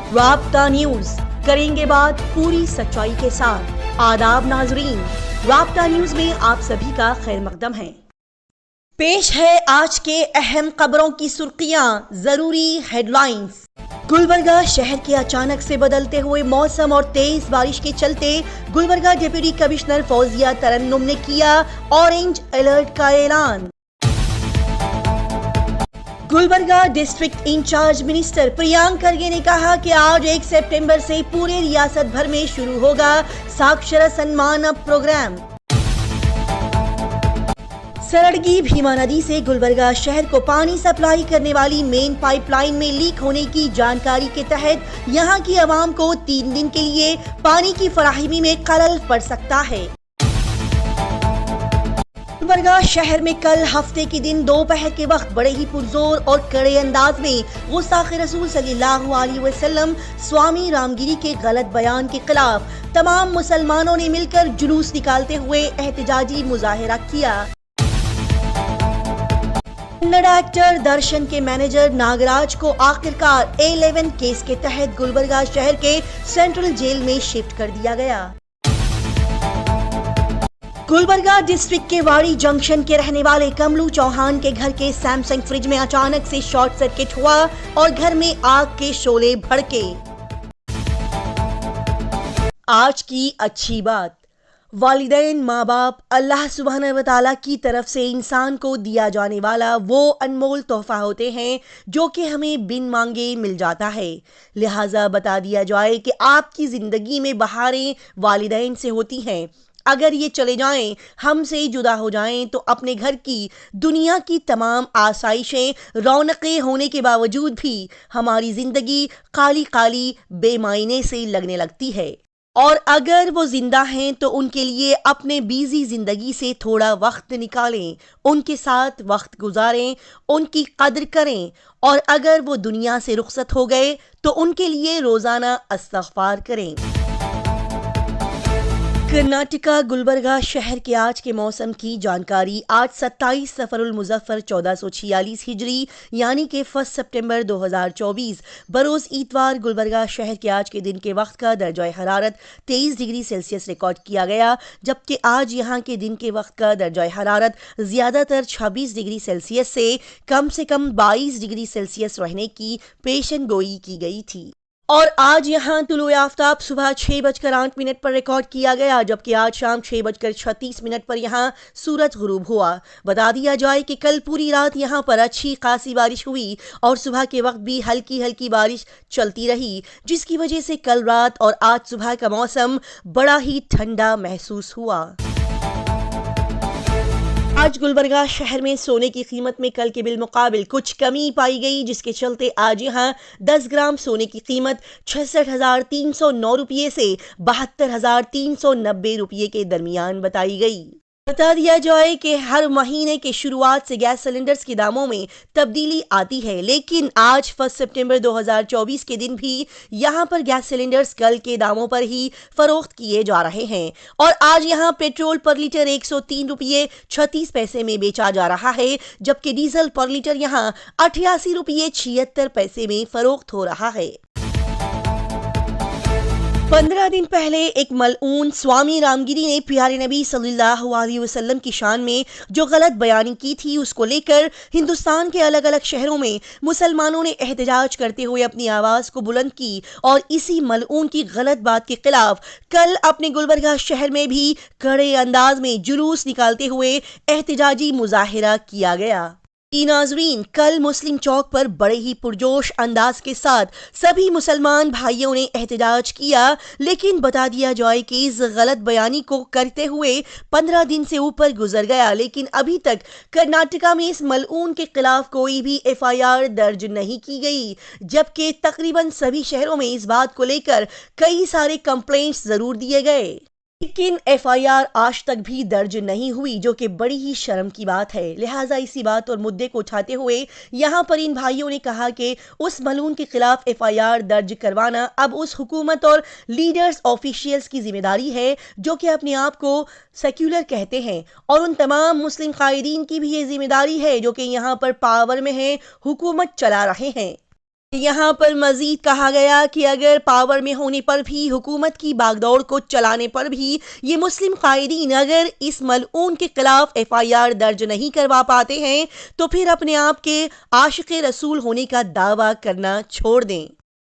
राब्ता न्यूज, करेंगे बात पूरी सच्चाई के साथ। आदाब नाजरीन, राब्ता न्यूज में आप सभी का खैर मकदम है। पेश है आज के अहम खबरों की सुर्खियां, जरूरी हेडलाइंस। गुलबर्गा शहर के अचानक से बदलते हुए मौसम और तेज बारिश के चलते गुलबर्गा डिप्टी कमिश्नर फौजिया तरन्नुम ने किया ऑरेंज अलर्ट का ऐलान। Gulbarga district incharge minister Priyank Kharge ने कहा कि आज 1 सितंबर से पूरे रियासत भर में शुरू होगा साक्षर सम्मान प्रोग्राम। सरड़गी भीमा नदी से गुलबर्गा शहर को पानी सप्लाई करने वाली मेन पाइपलाइन में लीक होने की जानकारी के तहत यहां की आवाम को 3 दिन के लिए पानी की फराहमी में खलल पड़ सकता है। गुलबर्गा शहर में कल हफ्ते के दिन दोपहर के वक्त बड़े ही पुरजोर और कड़े अंदाज में गुस्ताखे रसूल सल्लल्लाहु अलैहि वसल्लम स्वामी रामगिरी के गलत बयान के खिलाफ तमाम मुसलमानों ने मिलकर जुलूस निकालते हुए एहतजाजी मुजाहिरा किया। कन्नड़ एक्टर दर्शन के मैनेजर नागराज को आखिरकार A11 केस के तहत गुलबर्गा शहर के सेंट्रल जेल में शिफ्ट कर दिया गया। गुलबर्गा डिस्ट्रिक्ट के वाड़ी जंक्शन के रहने वाले कमलू चौहान के घर के सैमसंग फ्रिज में अचानक से शॉर्ट सर्किट हुआ और घर में आग के शोले भड़के। आज की अच्छी बात, वालिदैन माँ बाप अल्लाह सुब्हानहू व तआला की तरफ से इंसान को दिया जाने वाला वो अनमोल तोहफा होते हैं जो कि हमें बिन मांगे मिल जाता है। लिहाजा बता दिया जाए कि आपकी जिंदगी में बहारें वालिदैन से होती हैं। अगर ये चले जाएं, हमसे जुदा हो जाएं, तो अपने घर की दुनिया की तमाम आसाइशें रौनकें होने के बावजूद भी हमारी जिंदगी काली काली बेमायने से लगने लगती है। और अगर वो जिंदा हैं तो उनके लिए अपने बिजी जिंदगी से थोड़ा वक्त निकालें, उनके साथ वक्त गुजारें, उनकी कद्र करें। और अगर वो दुनिया से रुखसत हो गए तो उनके लिए रोजाना इस्तग़फ़ार करें। कर्नाटका गुलबर्गा शहर के आज के मौसम की जानकारी। आज 27 सफरुल मुज़फ़्फ़र 1446 हिजरी यानी कि 1 सितंबर 2024 बरोज़ इतवार गुलबर्गा शहर के आज के दिन के वक्त का दर्जा हरारत 23 डिग्री सेल्सियस रिकॉर्ड किया गया, जबकि आज यहाँ के दिन के वक्त का दर्जा हरारत ज़्यादातर 26 डिग्री सेल्सियस से कम 22 डिग्री सेल्सियस रहने की पेशन गोई की गई थी। और आज यहाँ तुलुए आफ्ताब सुबह 6:08 पर रिकॉर्ड किया गया, जबकि आज शाम 6:36 पर यहाँ सूरज गुरूब हुआ। बता दिया जाए कि कल पूरी रात यहाँ पर अच्छी खासी बारिश हुई और सुबह के वक्त भी हल्की हल्की बारिश चलती रही, जिसकी वजह से कल रात और आज सुबह का मौसम बड़ा ही ठंडा महसूस हुआ। आज गुलबर्गा शहर में सोने की कीमत में कल के बिलमुकाबिल कुछ कमी पाई गई, जिसके चलते आज यहाँ 10 ग्राम सोने की कीमत 66,309 रुपये से 72,390 रुपये के दरमियान बताई गई। बता दिया जाए कि हर महीने के शुरुआत से गैस सिलेंडर्स के दामों में तब्दीली आती है, लेकिन आज 1 सितंबर 2024 के दिन भी यहां पर गैस सिलेंडर्स कल के दामों पर ही फरोख्त किए जा रहे हैं। और आज यहां पेट्रोल पर लीटर 103 रुपये 36 पैसे में बेचा जा रहा है, जबकि डीजल पर लीटर यहां 88 रुपये 76 पैसे में फरोख्त हो रहा है। 15 दिन पहले एक मलऊन स्वामी रामगिरी ने प्यारे नबी सल्लल्लाहु अलैहि वसल्लम की शान में जो गलत बयानी की थी, उसको लेकर हिंदुस्तान के अलग अलग शहरों में मुसलमानों ने एहतजाज करते हुए अपनी आवाज को बुलंद की। और इसी मलऊन की गलत बात के खिलाफ कल अपने गुलबर्गा शहर में भी कड़े अंदाज में जुलूस निकालते हुए एहतजाजी मुजाहिरा किया गया। नाज़रीन, कल मुस्लिम चौक पर बड़े ही पुरजोश अंदाज के साथ सभी मुसलमान भाइयों ने एहतजाज किया, लेकिन बता दिया जाए कि इस गलत बयानी को करते हुए 15 दिन से ऊपर गुजर गया, लेकिन अभी तक कर्नाटका में इस मलऊन के खिलाफ कोई भी FIR दर्ज नहीं की गई, जबकि तकरीबन सभी शहरों में इस बात को लेकर कई सारे कंप्लेंट्स जरूर दिए गए, लेकिन FIR आज तक भी दर्ज नहीं हुई, जो कि बड़ी ही शर्म की बात है। लिहाजा इसी बात और मुद्दे को उठाते हुए यहाँ पर इन भाइयों ने कहा कि उस मलून के खिलाफ FIR दर्ज करवाना अब उस हुकूमत और लीडर्स ऑफिशियल्स की जिम्मेदारी है जो कि अपने आप को सेक्युलर कहते हैं, और उन तमाम मुस्लिम कायदीन की भी ये जिम्मेदारी है जो कि यहाँ पर पावर में है, हुकूमत चला रहे हैं। यहाँ पर मजीद कहा गया कि अगर पावर में होने पर भी, हुकूमत की बागडोर को चलाने पर भी ये मुस्लिम कायदीन अगर इस मलऊन के खिलाफ FIR दर्ज नहीं करवा पाते हैं तो फिर अपने आप के आशिक रसूल होने का दावा करना छोड़ दें।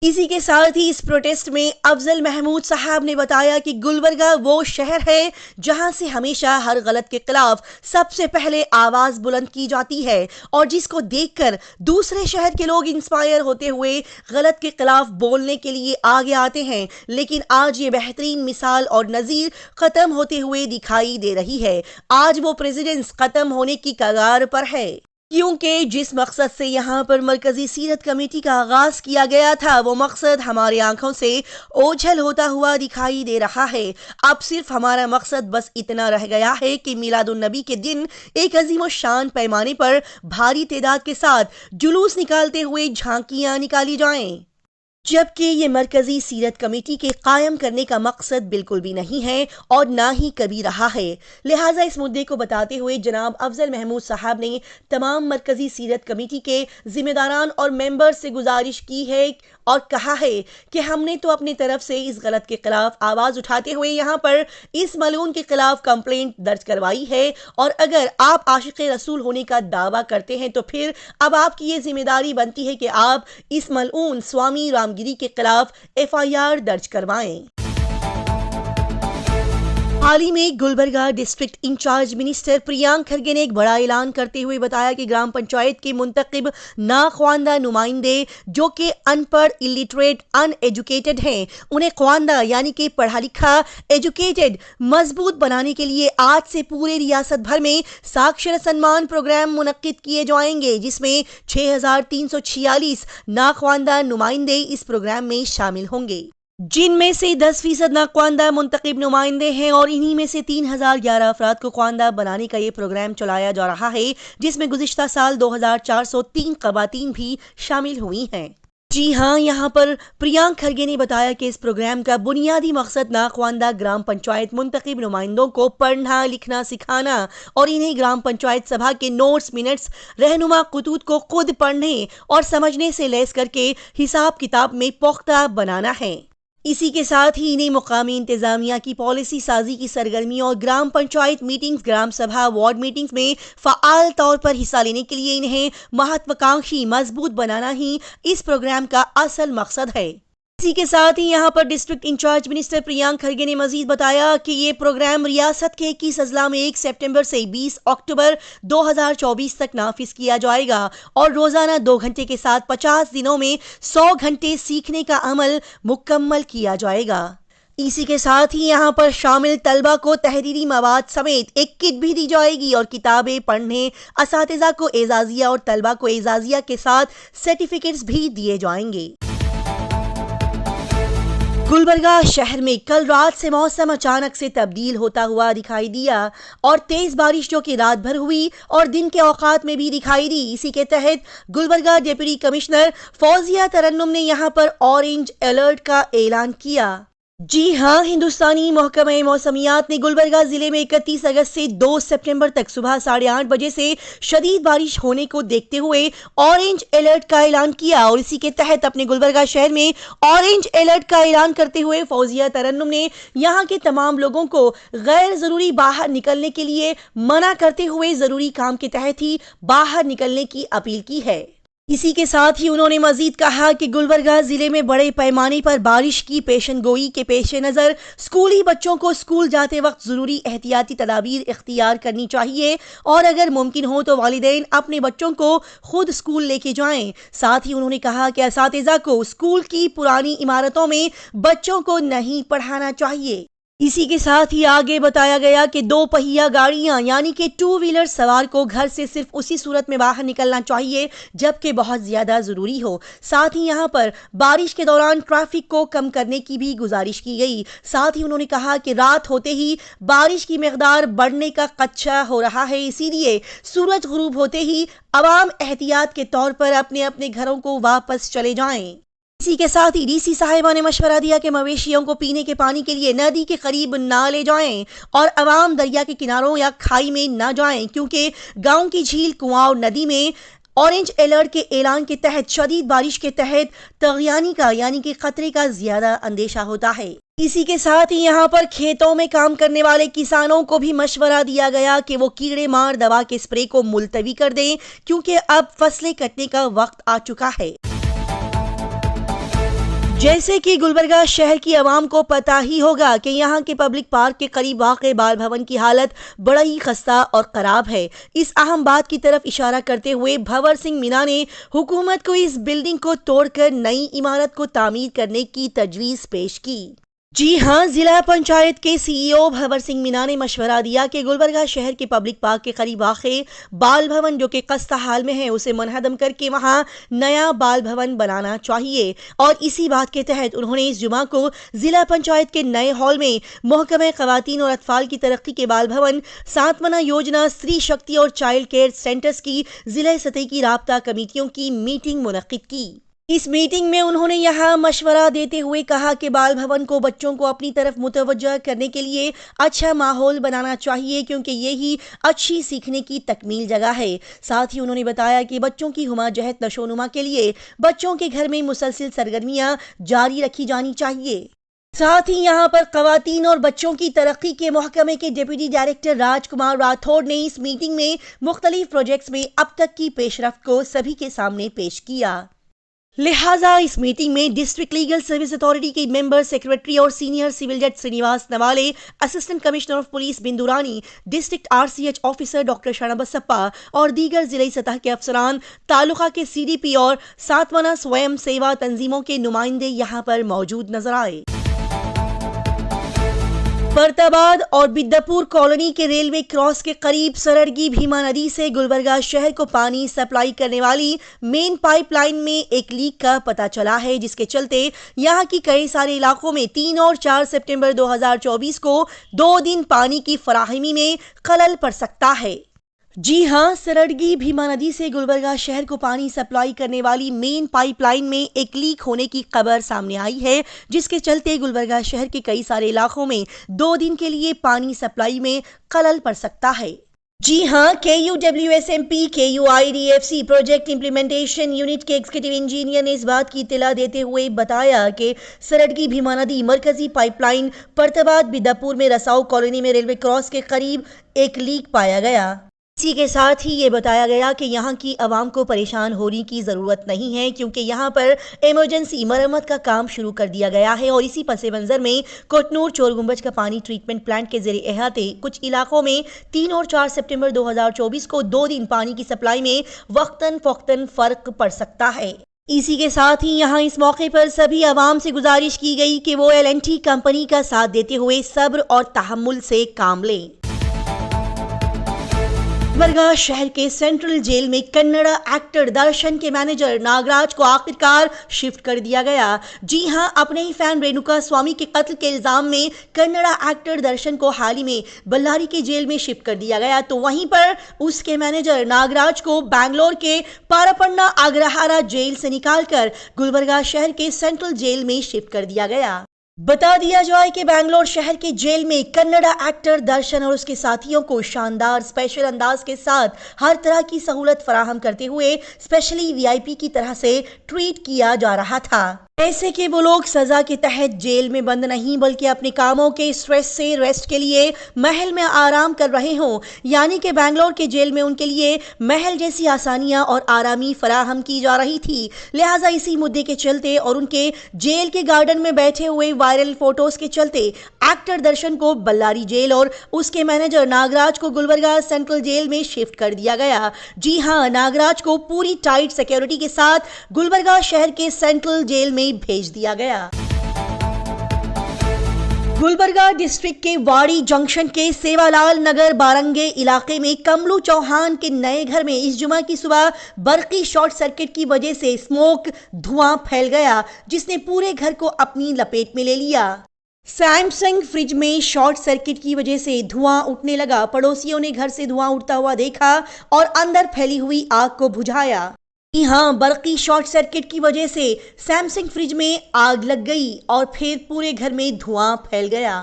इसी के साथ ही इस प्रोटेस्ट में अफजल महमूद साहब ने बताया कि गुलबर्गा वो शहर है जहां से हमेशा हर गलत के खिलाफ सबसे पहले आवाज बुलंद की जाती है और जिसको देखकर दूसरे शहर के लोग इंस्पायर होते हुए गलत के खिलाफ बोलने के लिए आगे आते हैं। लेकिन आज ये बेहतरीन मिसाल और नजीर खत्म होते हुए दिखाई दे रही है। आज वो प्रेसिडेंस खत्म होने की कगार पर है, क्योंकि जिस मकसद से यहाँ पर मरकजी सीरत कमेटी का आगाज किया गया था वो मकसद हमारी आंखों से ओझल होता हुआ दिखाई दे रहा है। अब सिर्फ हमारा मकसद बस इतना रह गया है कि मिलादुन नबी के दिन एक अजीम शान पैमाने पर भारी तादाद के साथ जुलूस निकालते हुए झांकियां निकाली जाएं। जबकि ये मरकजी सीरत कमेटी के कायम करने का मकसद बिल्कुल भी नहीं है और ना ही कभी रहा है। लिहाजा इस मुद्दे को बताते हुए जनाब अफजल महमूद साहब ने तमाम मरकजी सीरत कमेटी के जिम्मेदारान और मेंबर से गुजारिश की है और कहा है कि हमने तो अपनी तरफ से इस गलत के खिलाफ आवाज उठाते हुए यहाँ पर इस मलून के खिलाफ कंप्लेंट दर्ज करवाई है और अगर आप आशिक रसूल होने का दावा करते हैं तो फिर अब आपकी ये जिम्मेदारी बनती है कि आप इस मलून स्वामी रामगिरी के खिलाफ FIR दर्ज करवाएं। हाल ही में Gulbarga district incharge minister Priyank Kharge ने एक बड़ा ऐलान करते हुए बताया कि ग्राम पंचायत के मुंतखब नाख्वानदा नुमाइंदे जो कि अनपढ़, इलिटरेट, अनएजुकेटेड हैं, उन्हें ख्वानदा यानी कि पढ़ा लिखा, एजुकेटेड, मजबूत बनाने के लिए आज से पूरे रियासत भर में साक्षर सम्मान प्रोग्राम मुनक्किद किए जाएंगे, जिसमें 6346 नाख्वानदा नुमाइंदे इस प्रोग्राम में शामिल होंगे, जिनमें से 10% नाख्वानदा मुंतखब नुमाइंदे हैं और इन्हीं में से 3011 अफराद को ख्वानदा बनाने का ये प्रोग्राम चलाया जा रहा है, जिसमें गुज़िश्ता साल 2403 ख़वातीन भी शामिल हुई हैं। जी हाँ, यहाँ पर प्रियांक खरगे ने बताया कि इस प्रोग्राम का बुनियादी मकसद नाख्वानदा ग्राम पंचायत मुंतखब नुमाइंदों को पढ़ना लिखना सिखाना और इन्हें ग्राम पंचायत सभा के नोट्स, मिनट्स, रहनुमा खतूत को खुद पढ़ने और समझने से लैस करके हिसाब किताब में पुख्ता बनाना है। इसी के साथ ही इन्हें मुकामी इंतजामिया की पॉलिसी साजी की सरगर्मियों और ग्राम पंचायत मीटिंग्स, ग्राम सभा, वार्ड मीटिंग्स में फ़आल तौर पर हिस्सा लेने के लिए इन्हें महत्वाकांक्षी मजबूत बनाना ही इस प्रोग्राम का असल मकसद है। इसी के साथ ही यहाँ पर district incharge minister Priyank Kharge ने मजीद बताया कि ये प्रोग्राम रियासत के 21 अजला में 1 सितंबर से 20 अक्टूबर 2024 तक नाफिज किया जाएगा और रोजाना 2 घंटे के साथ 50 दिनों में 100 घंटे सीखने का अमल मुकम्मल किया जाएगा। इसी के साथ ही यहाँ पर शामिल तलबा को तहरीरी मवाद समेत एक किट भी दी जाएगी और किताबें पढ़ने असातिज़ा को एजाजिया और तलबा को एजाजिया के साथ सर्टिफिकेट्स भी दिए जाएंगे। गुलबर्गा शहर में कल रात से मौसम अचानक से तब्दील होता हुआ दिखाई दिया और तेज बारिश जो कि रात भर हुई और दिन के औकात में भी दिखाई दी। इसी के तहत गुलबर्गा डिप्टी कमिश्नर फौजिया तरन्नुम ने यहां पर ऑरेंज अलर्ट का ऐलान किया। जी हाँ, हिंदुस्तानी महकमा मौसमियात ने गुलबर्गा जिले में 31 अगस्त से 2 सितंबर तक सुबह 8:30 बजे से शदीद बारिश होने को देखते हुए ऑरेंज अलर्ट का ऐलान किया और इसी के तहत अपने गुलबर्गा शहर में ऑरेंज अलर्ट का ऐलान करते हुए फौजिया तरन्नुम ने यहाँ के तमाम लोगों को गैर जरूरी बाहर निकलने के लिए मना करते हुए जरूरी काम के तहत ही बाहर निकलने की अपील की है। इसी के साथ ही उन्होंने मजीद कहा कि गुलबर्गा जिले में बड़े पैमाने पर बारिश की पेशनगोई के पेश नज़र स्कूली बच्चों को स्कूल जाते वक्त ज़रूरी एहतियाती तदाबीर इख्तियार करनी चाहिए और अगर मुमकिन हो तो वालिदैन अपने बच्चों को खुद स्कूल लेके जाएं। साथ ही उन्होंने कहा कि असातिज़ा को स्कूल की पुरानी इमारतों में बच्चों को नहीं पढ़ाना चाहिए। इसी के साथ ही आगे बताया गया कि 2 पहिया गाड़ियां यानी कि 2 व्हीलर सवार को घर से सिर्फ उसी सूरत में बाहर निकलना चाहिए जबकि बहुत ज्यादा जरूरी हो। साथ ही यहां पर बारिश के दौरान ट्रैफिक को कम करने की भी गुजारिश की गई। साथ ही उन्होंने कहा कि रात होते ही बारिश की मिकदार बढ़ने का खदशा हो रहा है, इसीलिए सूरज गुरूब होते ही अवाम एहतियात के तौर पर अपने अपने घरों को वापस चले जाएं। इसी के साथ ही डीसी साहिबा ने मशवरा दिया कि मवेशियों को पीने के पानी के लिए नदी के करीब ना ले जाएं और अवाम दरिया के किनारों या खाई में ना जाएं, क्योंकि गांव की झील, कुआं और नदी में ऑरेंज अलर्ट के ऐलान के तहत शदीद बारिश के तहत तगयानी का यानी कि खतरे का ज्यादा अंदेशा होता है। इसी के साथ ही यहाँ पर खेतों में काम करने वाले किसानों को भी मशवरा दिया गया कि वो कीड़े मार दवा के स्प्रे को मुलतवी कर दें, क्योंकि अब फसलें कटने का वक्त आ चुका है। जैसे कि गुलबर्गा शहर की आवाम को पता ही होगा कि यहाँ के पब्लिक पार्क के करीब वाक़े बाल भवन की हालत बड़ा ही खस्ता और खराब है। इस अहम बात की तरफ इशारा करते हुए भंवर सिंह मीना ने हुकूमत को इस बिल्डिंग को तोड़कर नई इमारत को तामीर करने की तजवीज़ पेश की। जी हां, जिला पंचायत के सीईओ भंवर सिंह मीना ने मशवरा दिया कि गुलबर्गा शहर के पब्लिक पार्क के करीब वाक़े बाल भवन जो कि खस्ता हाल में है उसे मुनहदम करके वहां नया बाल भवन बनाना चाहिए। और इसी बात के तहत उन्होंने इस जुमा को जिला पंचायत के नए हॉल में महकमा ख़वातीन और अतफाल की तरक्की के बाल भवन, सातवाना योजना, स्त्री शक्ति और चाइल्ड केयर सेंटर्स की जिला सतह की राब्ता कमेटियों की मीटिंग मुनक्किद की। इस मीटिंग में उन्होंने यहां मशवरा देते हुए कहा कि बाल भवन को बच्चों को अपनी तरफ मुतवज्जह करने के लिए अच्छा माहौल बनाना चाहिए, क्योंकि यही अच्छी सीखने की तकमील जगह है। साथ ही उन्होंने बताया कि बच्चों की हुमाजहत नशोनुमा के लिए बच्चों के घर में मुसलसिल सरगर्मियां जारी रखी जानी चाहिए। साथ ही यहां पर खवातीन और बच्चों की तरक्की के महकमे के डिप्टी डायरेक्टर राजकुमार राठौड़ ने इस मीटिंग में मुख्तलिफ प्रोजेक्ट्स में अब तक की पेशरफ्त को सभी के सामने पेश किया। लिहाजा इस मीटिंग में डिस्ट्रिक्ट लीगल सर्विस अथॉरिटी के मेंबर सेक्रेटरी और सीनियर सिविल जज Srinivas Nawale, assistant commissioner of police Bindurani, district RCH officer doctor Sharana Basappa और दीगर जिले सतह के अफसरान, तालुका के सीडीपी और सातवाना स्वयं सेवा तंजीमों के नुमाइंदे यहां पर मौजूद नजर आए। फरताबाद और बिद्दापुर कॉलोनी के रेलवे क्रॉस के करीब सरड़गी भीमा नदी से गुलबर्गा शहर को पानी सप्लाई करने वाली मेन पाइपलाइन में एक लीक का पता चला है, जिसके चलते यहां की कई सारे इलाकों में 3 और 4 सितंबर 2024 को 2 दिन पानी की फराहमी में खलल पड़ सकता है। जी हां, सरड़गी भीमा नदी से गुलबर्गा शहर को पानी सप्लाई करने वाली मेन पाइपलाइन में एक लीक होने की खबर सामने आई है, जिसके चलते गुलबर्गा शहर के कई सारे इलाकों में 2 दिन के लिए पानी सप्लाई में खलल पड़ सकता है। जी हां, KUWSMP KUIDFC project implementation unit के एग्जीक्यूटिव इंजीनियर ने इस बात की इत्तला देते हुए बताया कि सरड़गी भीमा नदी मरकजी पाइपलाइन फरताबाद बिद्दापुर में रसाऊ कॉलोनी में रेलवे क्रॉस के करीब एक लीक पाया गया। इसी के साथ ही ये बताया गया कि यहाँ की आवाम को परेशान होने की ज़रूरत नहीं है, क्योंकि यहाँ पर इमरजेंसी मरम्मत का काम शुरू कर दिया गया है। और इसी पस मंज़र में कोटनूर चोर गुंबज का पानी ट्रीटमेंट प्लांट के ज़रिए अहाते कुछ इलाकों में 3 और 4 सितंबर 2024 को 2 दिन पानी की सप्लाई में वक्तन फ़ौक्तन फ़र्क पड़ सकता है। इसी के साथ ही यहाँ इस मौके पर सभी आवाम से गुजारिश की गई कि वो L&T कंपनी का साथ देते हुए सब्र और तहम्मुल से काम लें। गुलबर्गा शहर के सेंट्रल जेल में कन्नड़ा एक्टर दर्शन के मैनेजर नागराज को आखिरकार शिफ्ट कर दिया गया। जी हां, अपने ही फैन रेणुका स्वामी के कत्ल के इल्जाम में कन्नड़ा एक्टर दर्शन को हाल ही में बल्लारी के जेल में शिफ्ट कर दिया गया, तो वहीं पर उसके मैनेजर नागराज को बैंगलोर के पारापन्ना अग्रहारा जेल से निकालकर गुलबर्गा शहर के सेंट्रल जेल में शिफ्ट कर दिया गया। बता दिया जाए कि बैंगलोर शहर के जेल में कन्नड़ा एक्टर दर्शन और उसके साथियों को शानदार स्पेशल अंदाज के साथ हर तरह की सहूलत फराहम करते हुए स्पेशली VIP की तरह से ट्रीट किया जा रहा था। ऐसे कि वो लोग सजा के तहत जेल में बंद नहीं बल्कि अपने कामों के स्ट्रेस से रेस्ट के लिए महल में आराम कर रहे हों, यानी कि बैंगलोर के जेल में उनके लिए महल जैसी आसानियां और आरामी फराहम की जा रही थी। लिहाजा इसी मुद्दे के चलते और उनके जेल के गार्डन में बैठे हुए वायरल फोटोज के चलते एक्टर दर्शन को बल्लारी जेल और उसके मैनेजर नागराज को गुलबर्गा सेंट्रल जेल में शिफ्ट कर दिया गया। जी हाँ, नागराज को पूरी टाइट सिक्योरिटी के साथ गुलबर्गा शहर के सेंट्रल जेल में भेज दिया गया। गुलबर्गा डिस्ट्रिक्ट के वाड़ी जंक्शन के सेवालाल नगर बारंगे इलाके में कमलू चौहान के नए घर में इस जुमा की सुबह बर्की शॉर्ट सर्किट की वजह से स्मोक धुआं फैल गया, जिसने पूरे घर को अपनी लपेट में ले लिया। सैमसंग फ्रिज में शॉर्ट सर्किट की वजह से धुआं उठने लगा। पड़ोसियों ने घर से धुआं उठता हुआ देखा और अंदर फैली हुई आग को बुझाया। हाँ, बर्की शॉर्ट सर्किट की वजह से सैमसंग फ्रिज में आग लग गई और फिर पूरे घर में धुआं फैल गया।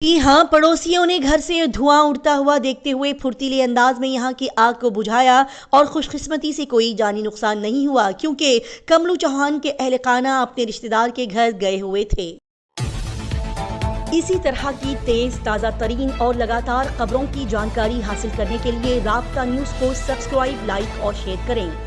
जी हाँ, पड़ोसियों ने घर से धुआं उड़ता हुआ देखते हुए फुर्तीले अंदाज में यहाँ की आग को बुझाया और खुशकिस्मती से कोई जानी नुकसान नहीं हुआ क्योंकि कमलू चौहान के अहल खाना अपने रिश्तेदार के घर गए हुए थे। इसी तरह की तेज ताज़ा तरीन और लगातार खबरों की जानकारी हासिल करने के लिए राब्ता न्यूज़ को सब्सक्राइब, लाइक और शेयर करें।